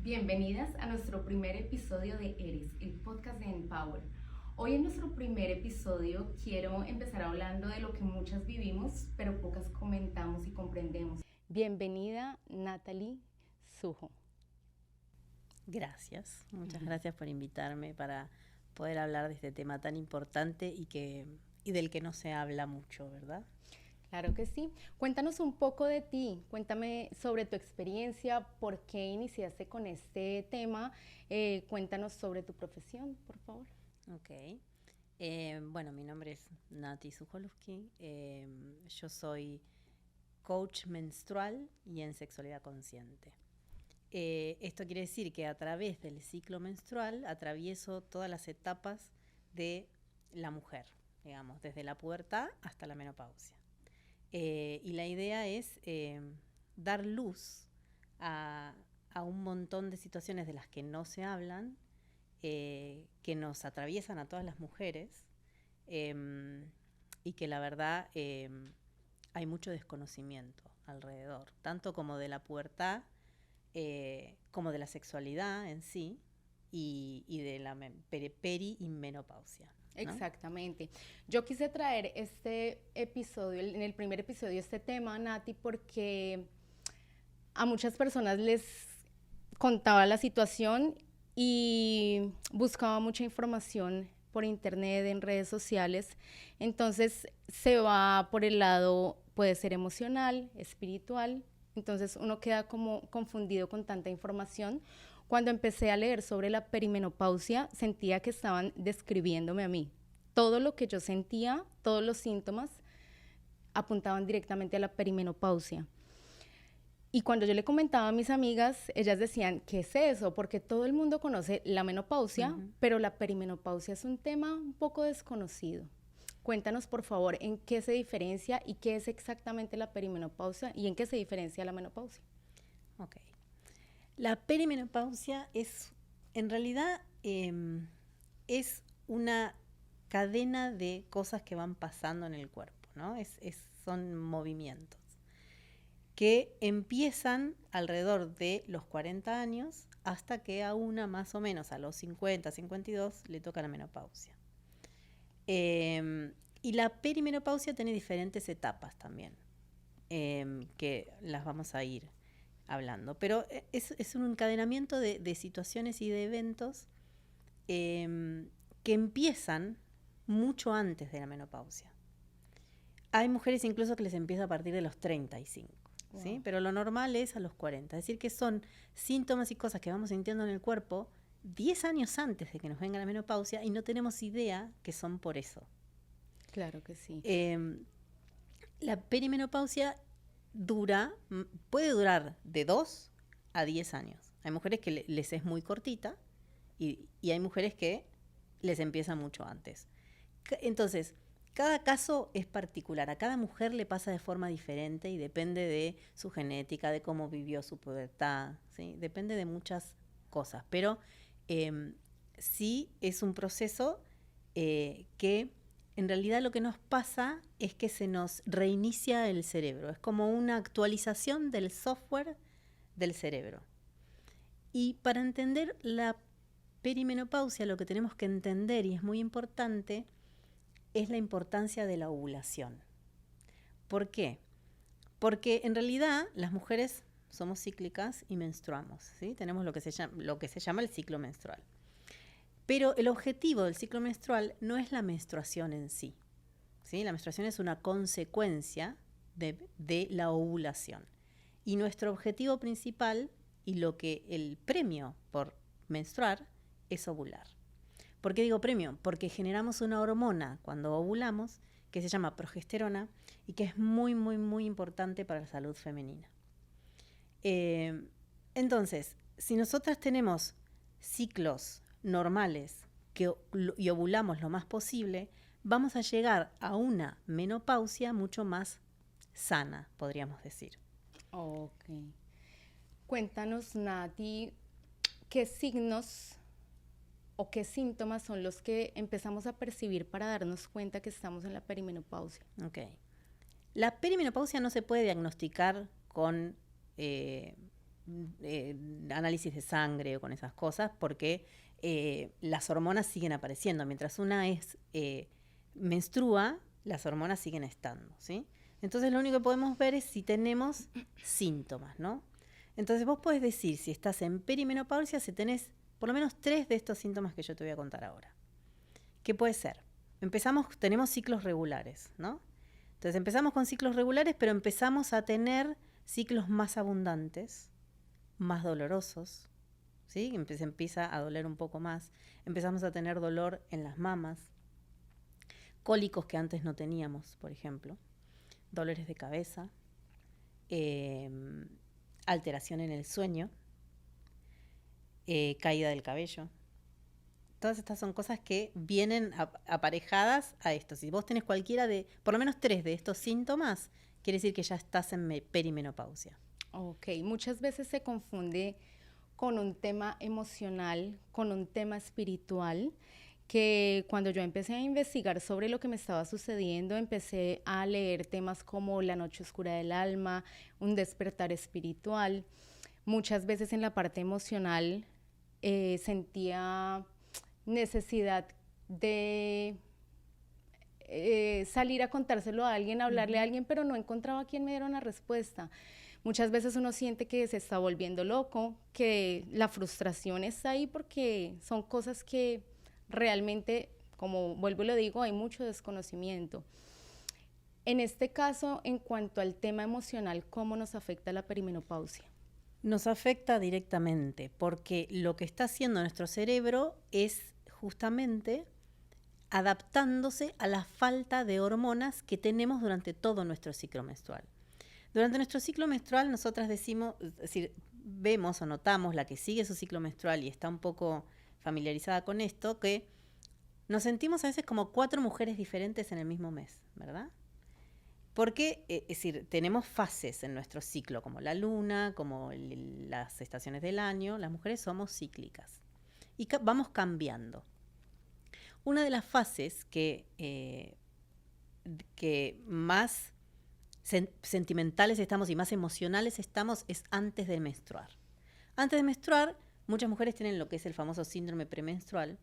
Bienvenidas a nuestro primer episodio de Eres, el podcast de Empower. Hoy en nuestro primer episodio quiero empezar hablando de lo que muchas vivimos, pero pocas comentamos y comprendemos. Bienvenida, Natalie Sujo. Gracias, muchas gracias por invitarme para poder hablar de este tema tan importante y del que no se habla mucho, ¿verdad? Claro que sí. Cuéntanos un poco de ti, cuéntame sobre tu experiencia, por qué iniciaste con este tema, cuéntanos sobre tu profesión, por favor. Ok. Bueno, mi nombre es Nati Sujolovsky. Yo soy coach menstrual y en sexualidad consciente. Esto quiere decir que a través del ciclo menstrual atravieso todas las etapas de la mujer, digamos, desde la pubertad hasta la menopausia. Y la idea es dar luz a, a un montón de situaciones de las que no se hablan, que nos atraviesan a todas las mujeres, y que la verdad hay mucho desconocimiento alrededor, tanto como de la pubertad, como de la sexualidad en sí, y de la peri y menopausia, ¿no? Exactamente. Yo quise traer este episodio, en el primer episodio, este tema, Nati, porque a muchas personas les contaba la situación y buscaba mucha información por internet, en redes sociales. Entonces se va por el lado, puede ser emocional, espiritual. Entonces uno queda como confundido con tanta información. Cuando empecé a leer sobre la perimenopausia, sentía que estaban describiéndome a mí. Todo lo que yo sentía, todos los síntomas, apuntaban directamente a la perimenopausia. Y cuando yo le comentaba a mis amigas, ellas decían, ¿qué es eso? Porque todo el mundo conoce la menopausia, pero la perimenopausia es un tema un poco desconocido. Cuéntanos, por favor, en qué se diferencia y qué es exactamente la perimenopausia y en qué se diferencia la menopausia. Ok. La perimenopausia en realidad, es una cadena de cosas que van pasando en el cuerpo, ¿no? Son movimientos que empiezan alrededor de los 40 años hasta que a una más o menos a los 50, 52 le toca la menopausia. Y la perimenopausia tiene diferentes etapas también, que las vamos a ir hablando. Pero es un encadenamiento de situaciones y de eventos que empiezan mucho antes de la menopausia. Hay mujeres incluso que les empieza a partir de los 35. Wow. ¿Sí? Pero lo normal es a los 40. Es decir, que son síntomas y cosas que vamos sintiendo en el cuerpo 10 años antes de que nos venga la menopausia y no tenemos idea que son por eso. Claro que sí. La perimenopausia puede durar de 2 a 10 años. Hay mujeres que les es muy cortita y hay mujeres que les empieza mucho antes. Entonces, cada caso es particular, a cada mujer le pasa de forma diferente y depende de su genética, de cómo vivió su pubertad, ¿sí? Depende de muchas cosas, pero sí es un proceso que en realidad lo que nos pasa es que se nos reinicia el cerebro, es como una actualización del software del cerebro. Y para entender la perimenopausia lo que tenemos que entender, y es muy importante, es la importancia de la ovulación. ¿Por qué? Porque en realidad las mujeres somos cíclicas y menstruamos, ¿sí? Tenemos lo que se llama el ciclo menstrual. Pero el objetivo del ciclo menstrual no es la menstruación en sí, ¿sí? La menstruación es una consecuencia de la ovulación. Y nuestro objetivo principal y el premio por menstruar es ovular. ¿Por qué digo premio? Porque generamos una hormona cuando ovulamos que se llama progesterona y que es muy, muy, muy importante para la salud femenina. Entonces, si nosotras tenemos ciclos normales y ovulamos lo más posible, vamos a llegar a una menopausia mucho más sana, podríamos decir. Ok. Cuéntanos, Nati, ¿qué signos o qué síntomas son los que empezamos a percibir para darnos cuenta que estamos en la perimenopausia? Ok. La perimenopausia no se puede diagnosticar con análisis de sangre o con esas cosas, porque las hormonas siguen apareciendo. Mientras una menstrua, las hormonas siguen estando, ¿sí? Entonces lo único que podemos ver es si tenemos síntomas, ¿no? Entonces vos podés decir si estás en perimenopausia, si tenés por lo menos 3 de estos síntomas que yo te voy a contar ahora. ¿Qué puede ser? Tenemos ciclos regulares, ¿no? Entonces empezamos con ciclos regulares, pero empezamos a tener ciclos más abundantes, más dolorosos, ¿sí? Empieza a doler un poco más. Empezamos a tener dolor en las mamas, cólicos que antes no teníamos, por ejemplo, dolores de cabeza, alteración en el sueño, caída del cabello. Todas estas son cosas que vienen aparejadas a esto. Si vos tenés cualquiera de, por lo menos 3 de estos síntomas, quiere decir que ya estás en perimenopausia. Ok, muchas veces se confunde con un tema emocional, con un tema espiritual, que cuando yo empecé a investigar sobre lo que me estaba sucediendo, empecé a leer temas como la noche oscura del alma, un despertar espiritual. Muchas veces en la parte emocional sentía necesidad de salir a contárselo a alguien, hablarle a alguien, pero no encontraba quien me diera una respuesta. Muchas veces uno siente que se está volviendo loco, que la frustración está ahí porque son cosas que realmente, como vuelvo y lo digo, hay mucho desconocimiento. En este caso, en cuanto al tema emocional, ¿cómo nos afecta la perimenopausia? Nos afecta directamente porque lo que está haciendo nuestro cerebro es justamente adaptándose a la falta de hormonas que tenemos durante todo nuestro ciclo menstrual. Durante nuestro ciclo menstrual nosotras decimos, es decir, vemos o notamos la que sigue su ciclo menstrual y está un poco familiarizada con esto, que nos sentimos a veces como 4 mujeres diferentes en el mismo mes, ¿verdad? Porque, es decir, tenemos fases en nuestro ciclo, como la luna, como las estaciones del año. Las mujeres somos cíclicas y vamos cambiando. Una de las fases que más sentimentales estamos y más emocionales estamos es antes de menstruar. Antes de menstruar, muchas mujeres tienen lo que es el famoso síndrome premenstrual,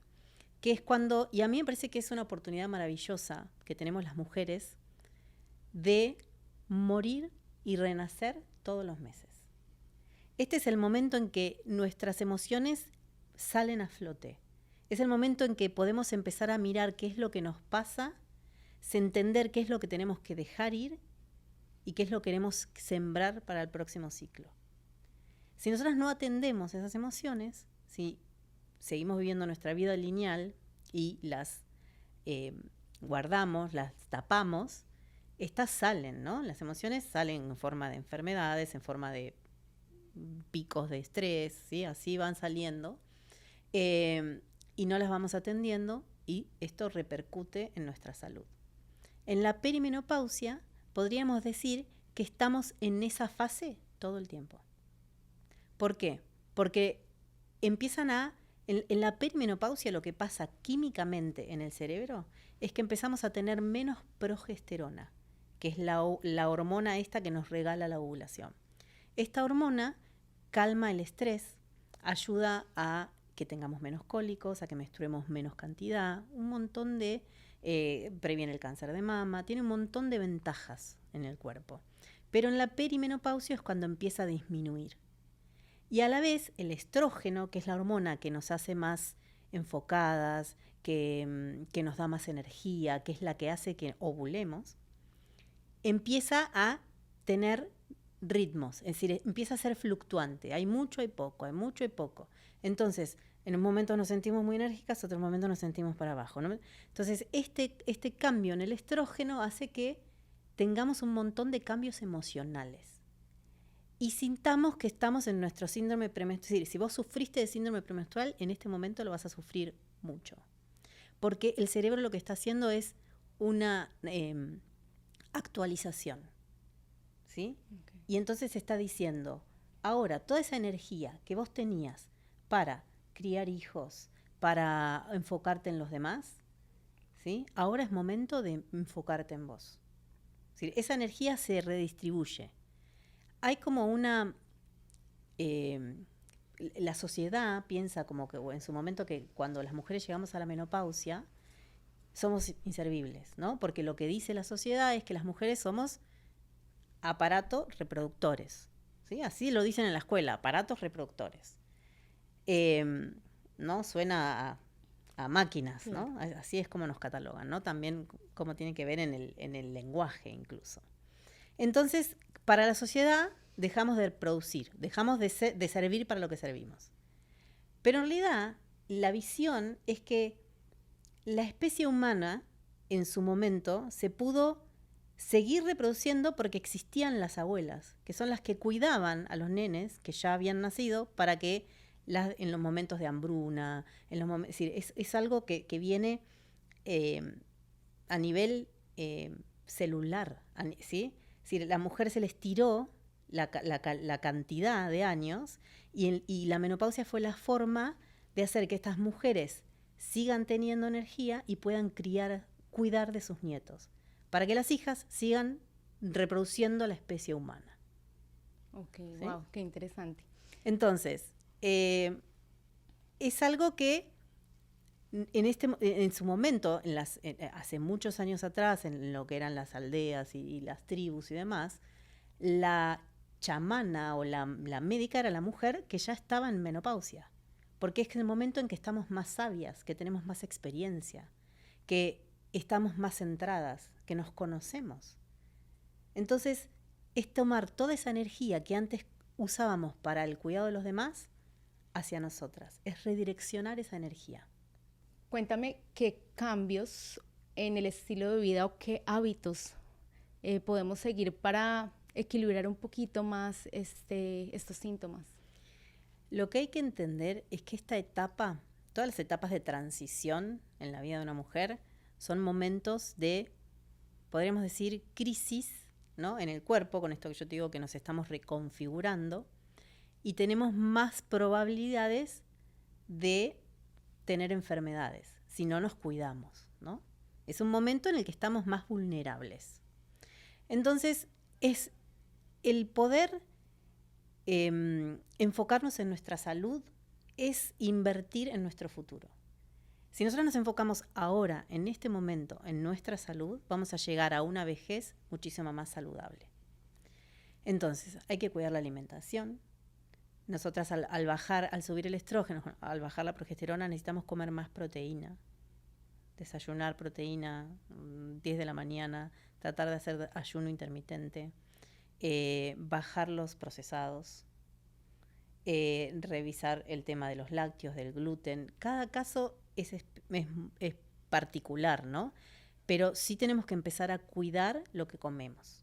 que es cuando, y a mí me parece que es una oportunidad maravillosa que tenemos las mujeres de morir y renacer todos los meses. Este es el momento en que nuestras emociones salen a flote. Es el momento en que podemos empezar a mirar qué es lo que nos pasa, entender qué es lo que tenemos que dejar ir y qué es lo que queremos sembrar para el próximo ciclo. Si nosotras no atendemos esas emociones, si seguimos viviendo nuestra vida lineal y las guardamos, las tapamos, estas salen, ¿no? Las emociones salen en forma de enfermedades, en forma de picos de estrés, ¿sí? Así van saliendo. Y no las vamos atendiendo y esto repercute en nuestra salud. En la perimenopausia podríamos decir que estamos en esa fase todo el tiempo. ¿Por qué? Porque en la perimenopausia lo que pasa químicamente en el cerebro es que empezamos a tener menos progesterona, que es la hormona esta que nos regala la ovulación. Esta hormona calma el estrés, ayuda a que tengamos menos cólicos, a que menstruemos menos cantidad, un montón de... previene el cáncer de mama, tiene un montón de ventajas en el cuerpo. Pero en la perimenopausia es cuando empieza a disminuir. Y a la vez el estrógeno, que es la hormona que nos hace más enfocadas, que nos da más energía, que es la que hace que ovulemos, empieza a tener ritmos, es decir, empieza a ser fluctuante. Hay mucho, hay poco, hay mucho, hay poco. Entonces, en un momento nos sentimos muy enérgicas, otro momento nos sentimos para abajo, ¿no? Entonces, este cambio en el estrógeno hace que tengamos un montón de cambios emocionales. Y sintamos que estamos en nuestro síndrome premenstrual. Es decir, si vos sufriste de síndrome premenstrual, en este momento lo vas a sufrir mucho. Porque el cerebro lo que está haciendo es una actualización. ¿Sí? Okay. Y entonces está diciendo, ahora, toda esa energía que vos tenías para criar hijos, para enfocarte en los demás, ¿sí? Ahora es momento de enfocarte en vos. Es decir, esa energía se redistribuye. Hay como la sociedad piensa como que, o en su momento, que cuando las mujeres llegamos a la menopausia, somos inservibles, ¿no? Porque lo que dice la sociedad es que las mujeres somos aparatos reproductores, ¿sí? Así lo dicen en la escuela, aparatos reproductores. ¿No? Suena a máquinas, ¿no? Claro. Así es como nos catalogan, ¿no? También como tiene que ver en el lenguaje incluso. Entonces, para la sociedad dejamos de producir, dejamos de servir para lo que servimos. Pero en realidad la visión es que la especie humana en su momento se pudo seguir reproduciendo porque existían las abuelas, que son las que cuidaban a los nenes que ya habían nacido para que en los momentos de hambruna, es decir, es algo que viene a nivel celular, ¿sí? Es decir, la mujer se les tiró la cantidad de años y la menopausia fue la forma de hacer que estas mujeres sigan teniendo energía y puedan cuidar de sus nietos, para que las hijas sigan reproduciendo la especie humana. Ok, ¿sí? Wow, qué interesante. Entonces, es algo que en su momento, hace muchos años atrás, en lo que eran las aldeas y las tribus y demás, la chamana o la médica era la mujer que ya estaba en menopausia, porque es el momento en que estamos más sabias, que tenemos más experiencia, que estamos más centradas, que nos conocemos. Entonces, es tomar toda esa energía que antes usábamos para el cuidado de los demás hacia nosotras, es redireccionar esa energía. Cuéntame qué cambios en el estilo de vida o qué hábitos podemos seguir para equilibrar un poquito más estos síntomas. Lo que hay que entender es que esta etapa, todas las etapas de transición en la vida de una mujer, son momentos de, podríamos decir, crisis, ¿no? En el cuerpo, con esto que yo te digo que nos estamos reconfigurando, y tenemos más probabilidades de tener enfermedades si no nos cuidamos, ¿no? Es un momento en el que estamos más vulnerables. Entonces, es el poder enfocarnos en nuestra salud, es invertir en nuestro futuro. Si nosotros nos enfocamos ahora, en este momento, en nuestra salud, vamos a llegar a una vejez muchísimo más saludable. Entonces, hay que cuidar la alimentación. Nosotras al subir el estrógeno, al bajar la progesterona, necesitamos comer más proteína. Desayunar proteína, 10 de la mañana, tratar de hacer ayuno intermitente, bajar los procesados, revisar el tema de los lácteos, del gluten. Cada caso es particular, ¿no? Pero sí tenemos que empezar a cuidar lo que comemos.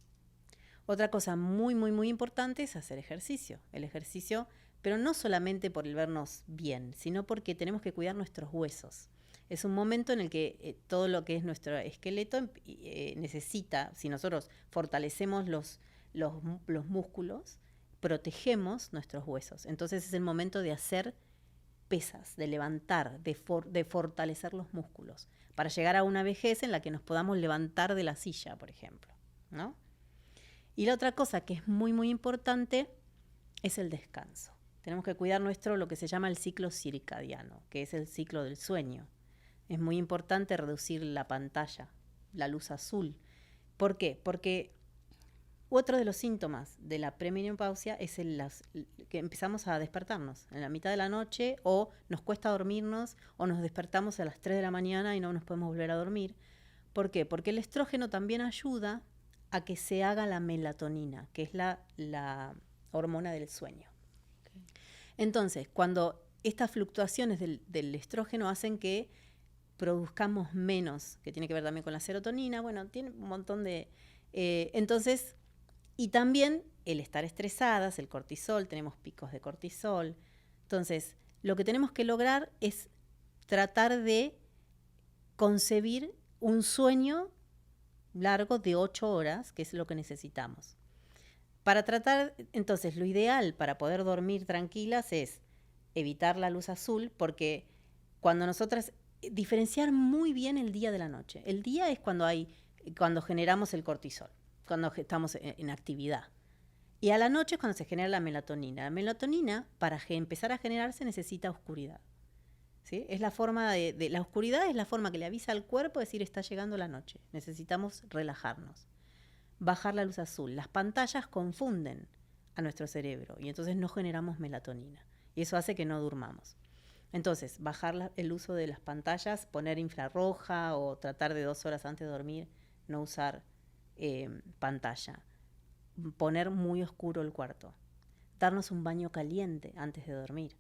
Otra cosa muy, muy, muy importante es hacer ejercicio. El ejercicio, pero no solamente por el vernos bien, sino porque tenemos que cuidar nuestros huesos. Es un momento en el que todo lo que es nuestro esqueleto necesita, si nosotros fortalecemos los músculos, protegemos nuestros huesos. Entonces es el momento de hacer pesas, de levantar, de fortalecer los músculos, para llegar a una vejez en la que nos podamos levantar de la silla, por ejemplo, ¿no? Y la otra cosa que es muy, muy importante es el descanso. Tenemos que cuidar lo que se llama el ciclo circadiano, que es el ciclo del sueño. Es muy importante reducir la pantalla, la luz azul. ¿Por qué? Porque otro de los síntomas de la premenopausia es que empezamos a despertarnos en la mitad de la noche, o nos cuesta dormirnos, o nos despertamos a las 3 de la mañana y no nos podemos volver a dormir. ¿Por qué? Porque el estrógeno también ayuda a que se haga la melatonina, que es la hormona del sueño. Okay. Entonces, cuando estas fluctuaciones del estrógeno hacen que produzcamos menos, que tiene que ver también con la serotonina, bueno, tiene un montón de... entonces, y también el estar estresadas, el cortisol, tenemos picos de cortisol. Entonces, lo que tenemos que lograr es tratar de concebir un sueño largo de 8 horas, que es lo que necesitamos. Para tratar, entonces, lo ideal para poder dormir tranquilas es evitar la luz azul, porque cuando nosotras, diferenciar muy bien el día de la noche. El día es cuando generamos el cortisol, cuando estamos en actividad. Y a la noche es cuando se genera la melatonina. La melatonina, para empezar a generarse, necesita oscuridad. ¿Sí? Es la forma la oscuridad es la forma que le avisa al cuerpo decir está llegando la noche. Necesitamos relajarnos. Bajar la luz azul. Las pantallas confunden a nuestro cerebro y entonces no generamos melatonina. Y eso hace que no durmamos. Entonces, bajar el uso de las pantallas, poner infrarroja o tratar de 2 horas antes de dormir, no usar pantalla. Poner muy oscuro el cuarto. Darnos un baño caliente antes de dormir.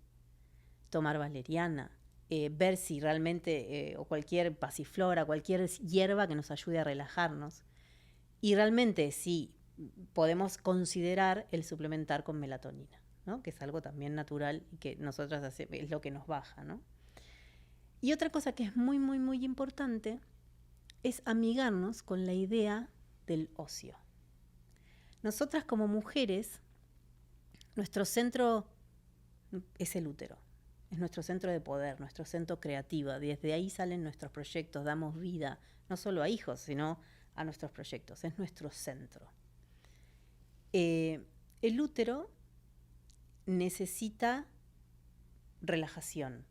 Tomar valeriana. Ver si realmente, o cualquier pasiflora, cualquier hierba que nos ayude a relajarnos. Y realmente sí podemos considerar el suplementar con melatonina, ¿no? Que es algo también natural y que nosotras es lo que nos baja, ¿no? Y otra cosa que es muy, muy, muy importante es amigarnos con la idea del ocio. Nosotras como mujeres, nuestro centro es el útero. Es nuestro centro de poder, nuestro centro creativo. Desde ahí salen nuestros proyectos, damos vida, no solo a hijos, sino a nuestros proyectos. Es nuestro centro. El útero necesita relajación.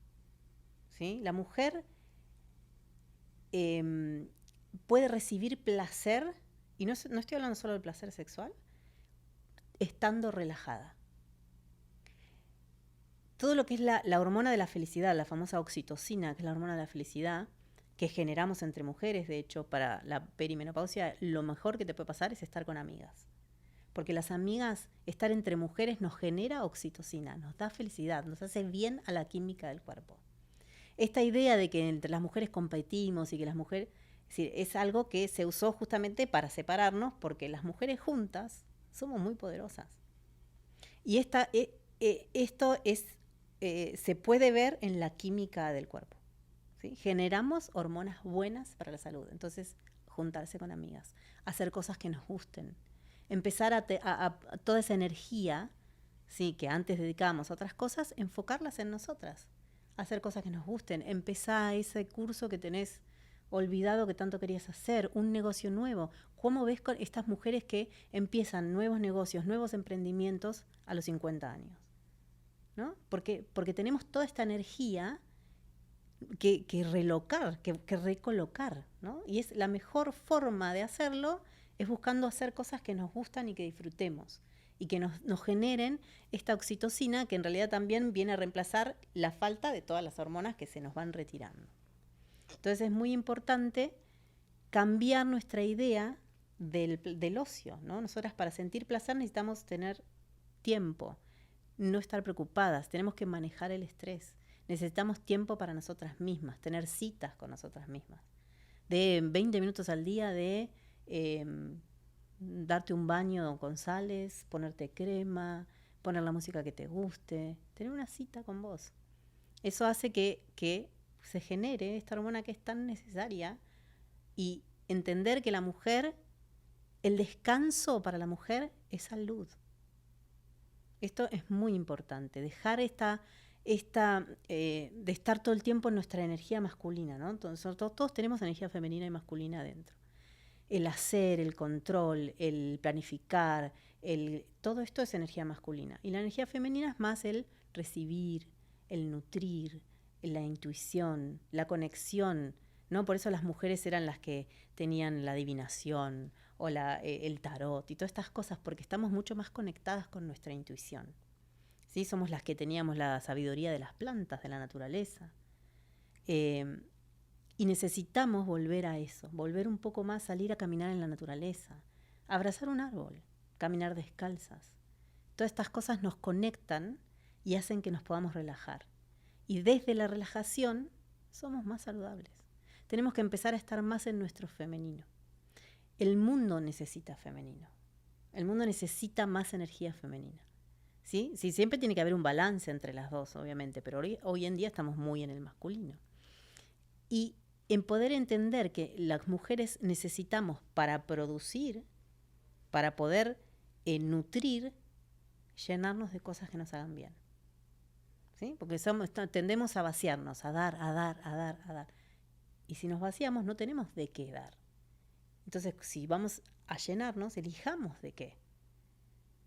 ¿Sí? La mujer puede recibir placer, y no estoy hablando solo del placer sexual, estando relajada. Todo lo que es la hormona de la felicidad, la famosa oxitocina, que es la hormona de la felicidad, que generamos entre mujeres, de hecho, para la perimenopausia, lo mejor que te puede pasar es estar con amigas. Porque las amigas, estar entre mujeres nos genera oxitocina, nos da felicidad, nos hace bien a la química del cuerpo. Esta idea de que entre las mujeres competimos y que las mujeres, es algo que se usó justamente para separarnos, porque las mujeres juntas somos muy poderosas. Y esto se puede ver en la química del cuerpo. ¿Sí? Generamos hormonas buenas para la salud. Entonces, juntarse con amigas, hacer cosas que nos gusten, empezar a toda esa energía, ¿sí? Que antes dedicábamos a otras cosas, enfocarlas en nosotras, hacer cosas que nos gusten, empezar ese curso que tenés olvidado que tanto querías hacer, un negocio nuevo. ¿Cómo ves con estas mujeres que empiezan nuevos negocios, nuevos emprendimientos a los 50 años? ¿No? Porque tenemos toda esta energía que recolocar, ¿no? Y es la mejor forma de hacerlo es buscando hacer cosas que nos gustan y que disfrutemos y que nos generen esta oxitocina que en realidad también viene a reemplazar la falta de todas las hormonas que se nos van retirando. Entonces es muy importante cambiar nuestra idea del ocio, ¿no? Nosotras para sentir placer necesitamos tener tiempo, no estar preocupadas, tenemos que manejar el estrés. Necesitamos tiempo para nosotras mismas, tener citas con nosotras mismas. De 20 minutos al día de darte un baño con sales, ponerte crema, poner la música que te guste, tener una cita con vos. Eso hace que se genere esta hormona que es tan necesaria y entender que la mujer, el descanso para la mujer es salud. Esto es muy importante, dejar de estar todo el tiempo en nuestra energía masculina, ¿no? Entonces, todos tenemos energía femenina y masculina adentro. El hacer, el control, el planificar, todo esto es energía masculina. Y la energía femenina es más el recibir, el nutrir, la intuición, la conexión, ¿no? Por eso las mujeres eran las que tenían la adivinación o el tarot y todas estas cosas, porque estamos mucho más conectadas con nuestra intuición. ¿Sí? Somos las que teníamos la sabiduría de las plantas, de la naturaleza. Y necesitamos volver a eso, volver un poco más, salir a caminar en la naturaleza, abrazar un árbol, caminar descalzas. Todas estas cosas nos conectan y hacen que nos podamos relajar. Y desde la relajación somos más saludables. Tenemos que empezar a estar más en nuestro femenino. El mundo necesita femenino. El mundo necesita más energía femenina. ¿Sí? Sí, siempre tiene que haber un balance entre las dos, obviamente, pero hoy en día estamos muy en el masculino. Y en poder entender que las mujeres necesitamos para producir, para poder nutrir, llenarnos de cosas que nos hagan bien. ¿Sí? Porque tendemos a vaciarnos, a dar, a dar, a dar, a dar. Y si nos vaciamos, no tenemos de qué dar. Entonces, si vamos a llenarnos, elijamos de qué.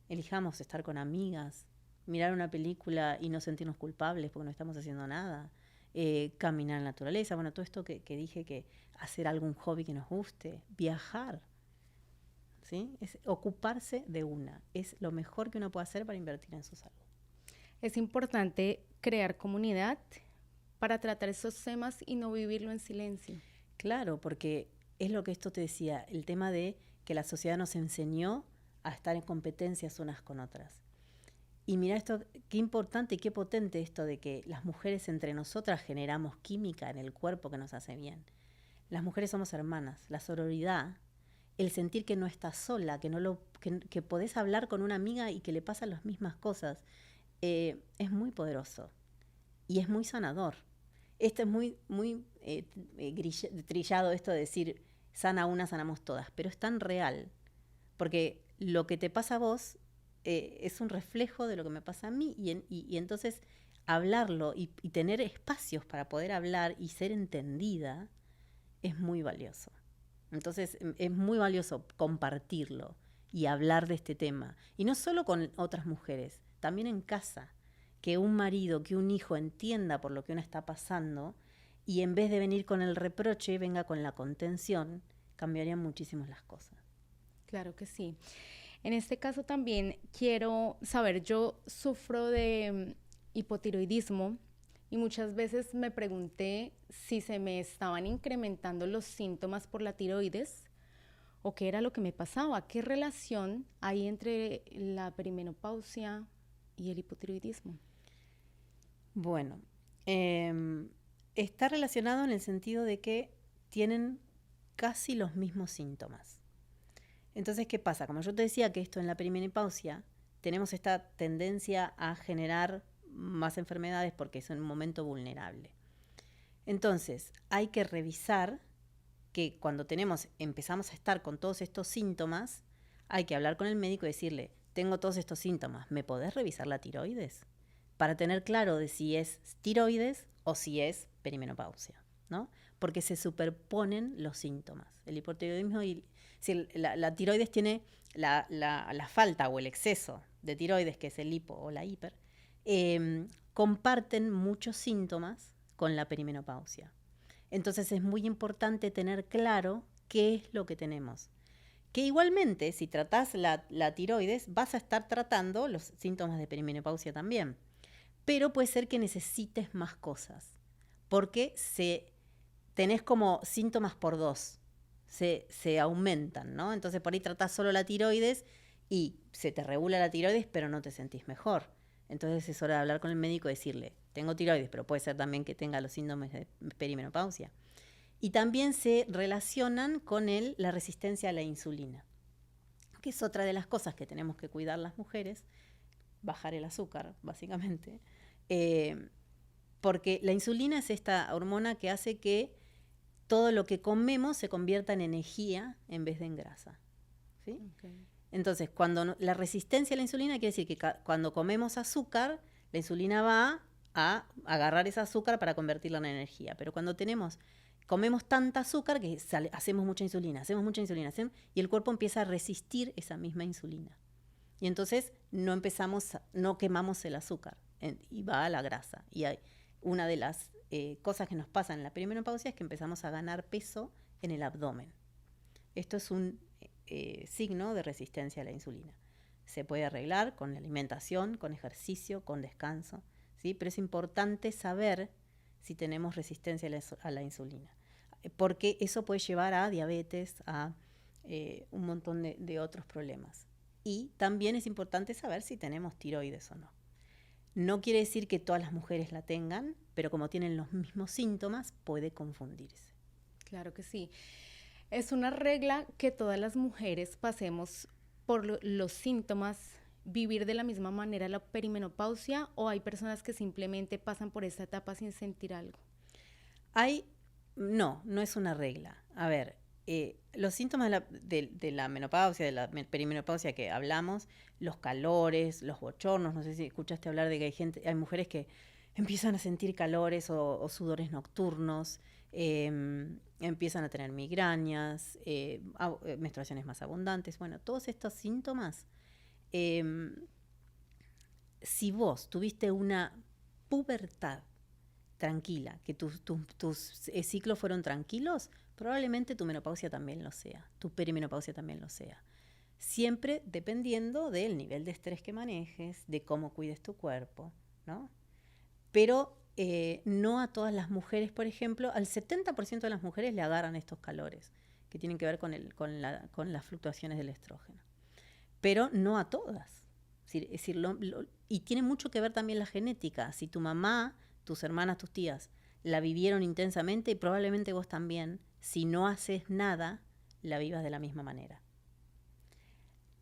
elijamos estar con amigas, mirar una película y no sentirnos culpables porque no estamos haciendo nada, caminar en la naturaleza, bueno, todo esto que dije, que hacer algún hobby que nos guste, viajar, ¿sí? Es ocuparse de una, es lo mejor que uno puede hacer para invertir en su salud. Es importante crear comunidad para tratar esos temas y no vivirlo en silencio. Claro, porque es lo que esto te decía, el tema de que la sociedad nos enseñó a estar en competencias unas con otras. Y mira esto, qué importante y qué potente esto de que las mujeres entre nosotras generamos química en el cuerpo que nos hace bien. Las mujeres somos hermanas, la sororidad, el sentir que no estás sola, que podés hablar con una amiga y que le pasan las mismas cosas, es muy poderoso y es muy sanador. Esto es muy trillado esto de decir, sana una, sanamos todas, pero es tan real, porque lo que te pasa a vos es un reflejo de lo que me pasa a mí, y entonces hablarlo y tener espacios para poder hablar y ser entendida es muy valioso. Entonces es muy valioso compartirlo y hablar de este tema, y no solo con otras mujeres, también en casa, que un marido, que un hijo entienda por lo que uno está pasando y en vez de venir con el reproche, venga con la contención, cambiarían muchísimo las cosas. Claro que sí. En este caso también quiero saber, yo sufro de hipotiroidismo y muchas veces me pregunté si se me estaban incrementando los síntomas por la tiroides o qué era lo que me pasaba, qué relación hay entre la perimenopausia y el hipotiroidismo. Bueno, está relacionado en el sentido de que tienen casi los mismos síntomas. Entonces, ¿qué pasa? Como yo te decía que esto en la perimenopausia tenemos esta tendencia a generar más enfermedades porque es un momento vulnerable. Entonces, hay que revisar que cuando empezamos a estar con todos estos síntomas, hay que hablar con el médico y decirle, tengo todos estos síntomas, ¿me podés revisar la tiroides? Para tener claro de si es tiroides o si es perimenopausia, ¿no? Porque se superponen los síntomas. El hipotiroidismo y si la tiroides tiene la falta o el exceso de tiroides, que es el hipo o la hiper, comparten muchos síntomas con la perimenopausia. Entonces es muy importante tener claro qué es lo que tenemos. Que igualmente, si tratás la tiroides, vas a estar tratando los síntomas de perimenopausia también. Pero puede ser que necesites más cosas, porque tenés como síntomas por dos, se aumentan, ¿no? Entonces por ahí tratás solo la tiroides y se te regula la tiroides, pero no te sentís mejor. Entonces es hora de hablar con el médico y decirle, tengo tiroides, pero puede ser también que tenga los síntomas de perimenopausia. Y también se relacionan con la resistencia a la insulina, que es otra de las cosas que tenemos que cuidar las mujeres, bajar el azúcar, básicamente, porque la insulina es esta hormona que hace que todo lo que comemos se convierta en energía en vez de en grasa, ¿sí? Okay. Entonces, cuando la resistencia a la insulina quiere decir que cuando comemos azúcar, la insulina va a agarrar ese azúcar para convertirla en energía. Pero cuando comemos tanta azúcar que hacemos mucha insulina, y el cuerpo empieza a resistir esa misma insulina. Y entonces no quemamos el azúcar y va a la grasa. Y hay una de las cosas que nos pasan en la perimenopausia es que empezamos a ganar peso en el abdomen. Esto es un signo de resistencia a la insulina. Se puede arreglar con la alimentación, con ejercicio, con descanso, ¿sí? Pero es importante saber si tenemos resistencia a la insulina, porque eso puede llevar a diabetes, a un montón de otros problemas. Y también es importante saber si tenemos tiroides o no. No quiere decir que todas las mujeres la tengan, pero como tienen los mismos síntomas, puede confundirse. Claro que sí. ¿Es una regla que todas las mujeres pasemos por los síntomas, vivir de la misma manera la perimenopausia, o hay personas que simplemente pasan por esta etapa sin sentir algo? No es una regla. A ver, los síntomas de la menopausia, de la perimenopausia que hablamos, los calores, los bochornos, no sé si escuchaste hablar de que hay mujeres que empiezan a sentir calores o sudores nocturnos, empiezan a tener migrañas, menstruaciones más abundantes. Bueno, todos estos síntomas si vos tuviste una pubertad tranquila, que tus ciclos fueron tranquilos, probablemente tu menopausia también lo sea, tu perimenopausia también lo sea. Siempre dependiendo del nivel de estrés que manejes, de cómo cuides tu cuerpo, ¿no? Pero no a todas las mujeres, por ejemplo, al 70% de las mujeres le agarran estos calores, que tienen que ver con las fluctuaciones del estrógeno. Pero no a todas. Es decir, y tiene mucho que ver también la genética. Si tu mamá, tus hermanas, tus tías la vivieron intensamente, y probablemente vos también, si no haces nada, la vivas de la misma manera.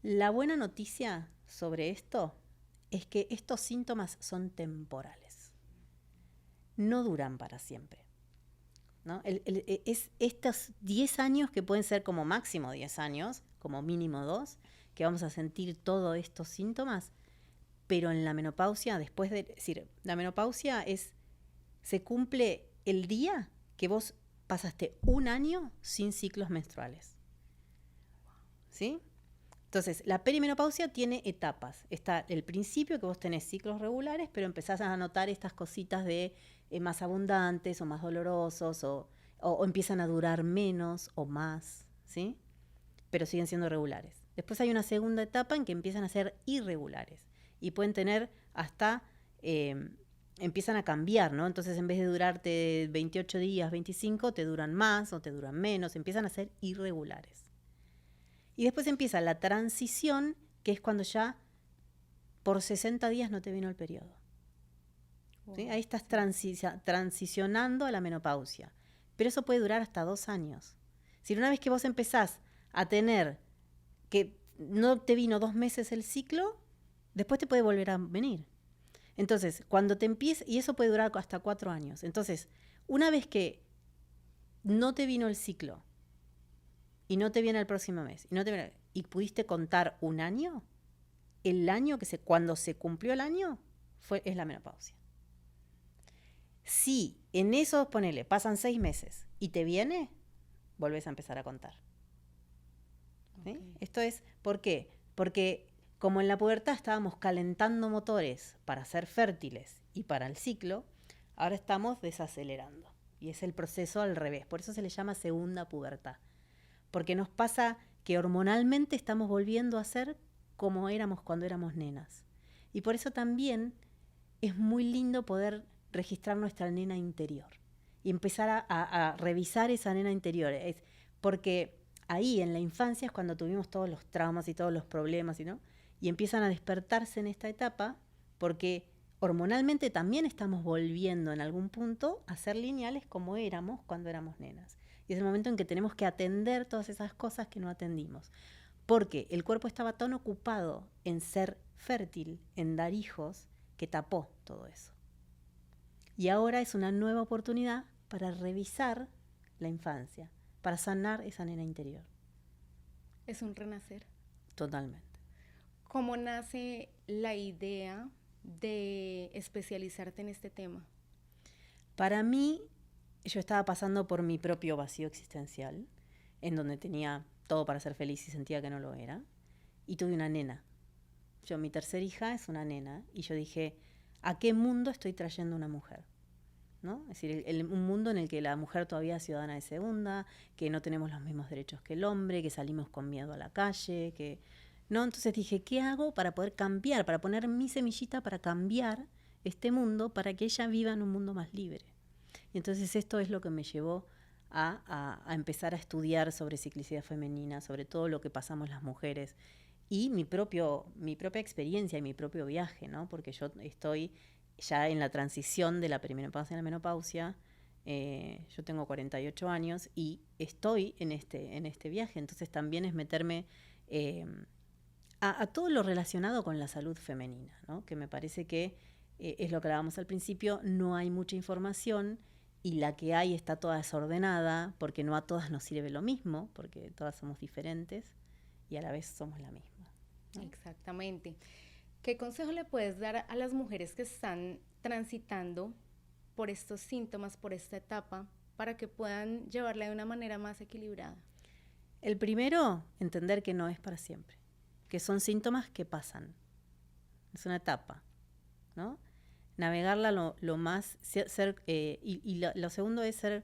La buena noticia sobre esto es que estos síntomas son temporales. No duran para siempre, ¿no? Es estos 10 años, que pueden ser como máximo 10 años, como mínimo 2, que vamos a sentir todos estos síntomas, pero en la menopausia, es decir, la menopausia se cumple el día que vos pasaste un año sin ciclos menstruales. ¿Sí? Entonces, la perimenopausia tiene etapas. Está el principio, que vos tenés ciclos regulares, pero empezás a notar estas cositas de más abundantes o más dolorosos, o empiezan a durar menos o más, ¿sí? Pero siguen siendo regulares. Después hay una segunda etapa en que empiezan a ser irregulares y pueden tener hasta, empiezan a cambiar, ¿no? Entonces, en vez de durarte 28 días, 25, te duran más o te duran menos, empiezan a ser irregulares. Y después empieza la transición, que es cuando ya por 60 días no te vino el periodo. Wow. ¿Sí? Ahí estás transicionando a la menopausia. Pero eso puede durar hasta 2 años. Si una vez que vos empezás a tener que no te vino 2 meses el ciclo, después te puede volver a venir. Entonces, cuando te empieza, y eso puede durar hasta 4 años. Entonces, una vez que no te vino el ciclo, y no te viene el próximo mes, y pudiste contar un año, el año cuando se cumplió el año, es la menopausia. Si en eso, ponele, pasan 6 meses y te viene, volvés a empezar a contar. ¿Sí? Okay. Esto es, ¿por qué? Porque como en la pubertad estábamos calentando motores para ser fértiles y para el ciclo, ahora estamos desacelerando. Y es el proceso al revés. Por eso se le llama segunda pubertad. Porque nos pasa que hormonalmente estamos volviendo a ser como éramos cuando éramos nenas. Y por eso también es muy lindo poder registrar nuestra nena interior y empezar a revisar esa nena interior. Porque ahí en la infancia es cuando tuvimos todos los traumas y todos los problemas, ¿no? Y empiezan a despertarse en esta etapa, porque hormonalmente también estamos volviendo en algún punto a ser lineales como éramos cuando éramos nenas. Y es el momento en que tenemos que atender todas esas cosas que no atendimos. Porque el cuerpo estaba tan ocupado en ser fértil, en dar hijos, que tapó todo eso. Y ahora es una nueva oportunidad para revisar la infancia, para sanar esa nena interior. Es un renacer. Totalmente. ¿Cómo nace la idea de especializarte en este tema? Para mí, yo estaba pasando por mi propio vacío existencial, en donde tenía todo para ser feliz y sentía que no lo era, y tuve una nena. Mi tercera hija es una nena, y yo dije, ¿a qué mundo estoy trayendo una mujer? ¿No? Es decir, un mundo en el que la mujer todavía es ciudadana de segunda, que no tenemos los mismos derechos que el hombre, que salimos con miedo a la calle, ¿no? Entonces dije, ¿qué hago para poder cambiar, para poner mi semillita para cambiar este mundo, para que ella viva en un mundo más libre? Y entonces esto es lo que me llevó a empezar a estudiar sobre ciclicidad femenina, sobre todo lo que pasamos las mujeres, y mi propia experiencia y mi propio viaje, ¿no? Porque yo estoy ya en la transición de la perimenopausia a la menopausia. Yo tengo 48 años y estoy en este viaje. Entonces también es meterme a todo lo relacionado con la salud femenina, ¿no? Que me parece que es lo que hablábamos al principio, no hay mucha información, y la que hay está toda desordenada, porque no a todas nos sirve lo mismo, porque todas somos diferentes y a la vez somos la misma, ¿no? Exactamente. ¿Qué consejo le puedes dar a las mujeres que están transitando por estos síntomas, por esta etapa, para que puedan llevarla de una manera más equilibrada? El primero, entender que no es para siempre, que son síntomas que pasan. Es una etapa, ¿no? Navegarla lo más, lo segundo es ser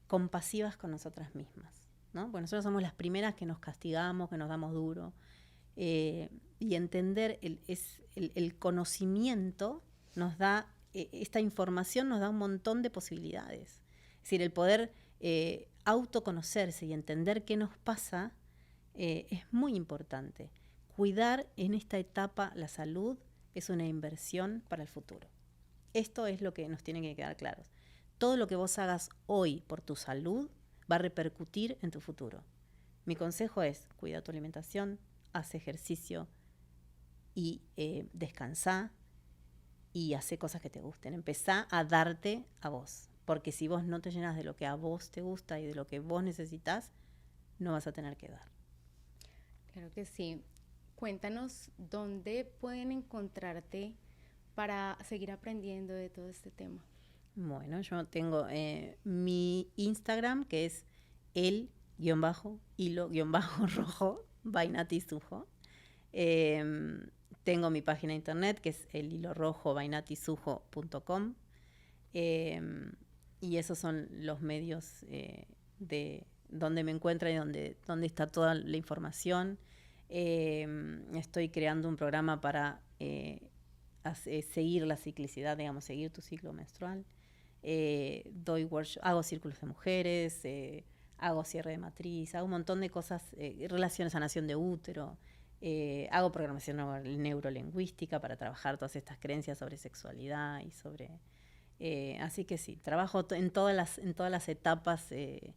compasivas con nosotras mismas, ¿no? Porque nosotros somos las primeras que nos castigamos, que nos damos duro, y entender el conocimiento nos da, esta información nos da un montón de posibilidades. Es decir, el poder autoconocerse y entender qué nos pasa es muy importante. Cuidar en esta etapa la salud es una inversión para el futuro. Esto es lo que nos tiene que quedar claros. Todo lo que vos hagas hoy por tu salud va a repercutir en tu futuro. Mi consejo es: cuida tu alimentación, haz ejercicio y descansá y hacé cosas que te gusten. Empezá a darte a vos, porque si vos no te llenas de lo que a vos te gusta y de lo que vos necesitas, no vas a tener que dar. Claro que sí. Cuéntanos dónde pueden encontrarte para seguir aprendiendo de todo este tema. Bueno, yo tengo mi Instagram, que es el_hilo_rojo Vainati Sujo. Tengo mi página de internet, que es elhilorrojovainatisujo.com. Y esos son los medios de donde me encuentran y donde está toda la información. Estoy creando un programa para seguir la ciclicidad, digamos, seguir tu ciclo menstrual. Doy workshop, hago círculos de mujeres, hago cierre de matriz, hago un montón de cosas, relaciones, sanación de útero, hago programación neurolingüística para trabajar todas estas creencias sobre sexualidad y sobre... así que sí, trabajo en todas las etapas de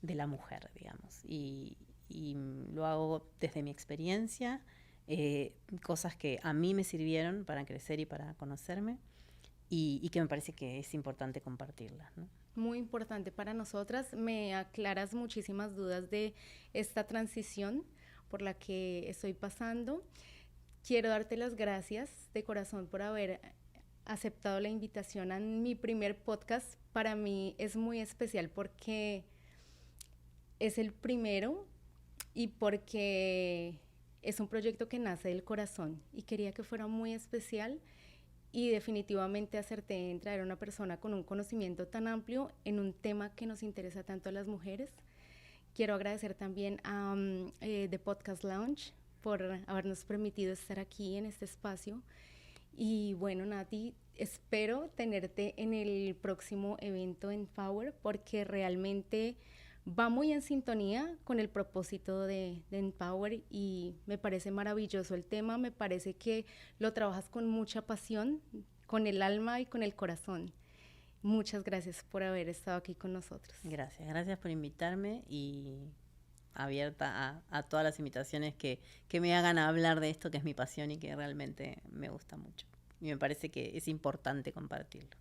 la mujer, digamos, y lo hago desde mi experiencia, cosas que a mí me sirvieron para crecer y para conocerme, y que me parece que es importante compartirlas, ¿no? Muy importante para nosotras. Me aclaras muchísimas dudas de esta transición por la que estoy pasando. Quiero darte las gracias de corazón por haber aceptado la invitación a mi primer podcast. Para mí es muy especial porque es el primero y porque es un proyecto que nace del corazón y quería que fuera muy especial, y definitivamente acerté en traer a una persona con un conocimiento tan amplio en un tema que nos interesa tanto a las mujeres. Quiero agradecer también a The Podcast Lounge por habernos permitido estar aquí en este espacio. Y bueno, Nati, espero tenerte en el próximo evento en Empower, porque realmente va muy en sintonía con el propósito de Empower y me parece maravilloso el tema. Me parece que lo trabajas con mucha pasión, con el alma y con el corazón. Muchas gracias por haber estado aquí con nosotros. Gracias por invitarme, y abierta a todas las invitaciones que me hagan hablar de esto, que es mi pasión y que realmente me gusta mucho. Y me parece que es importante compartirlo.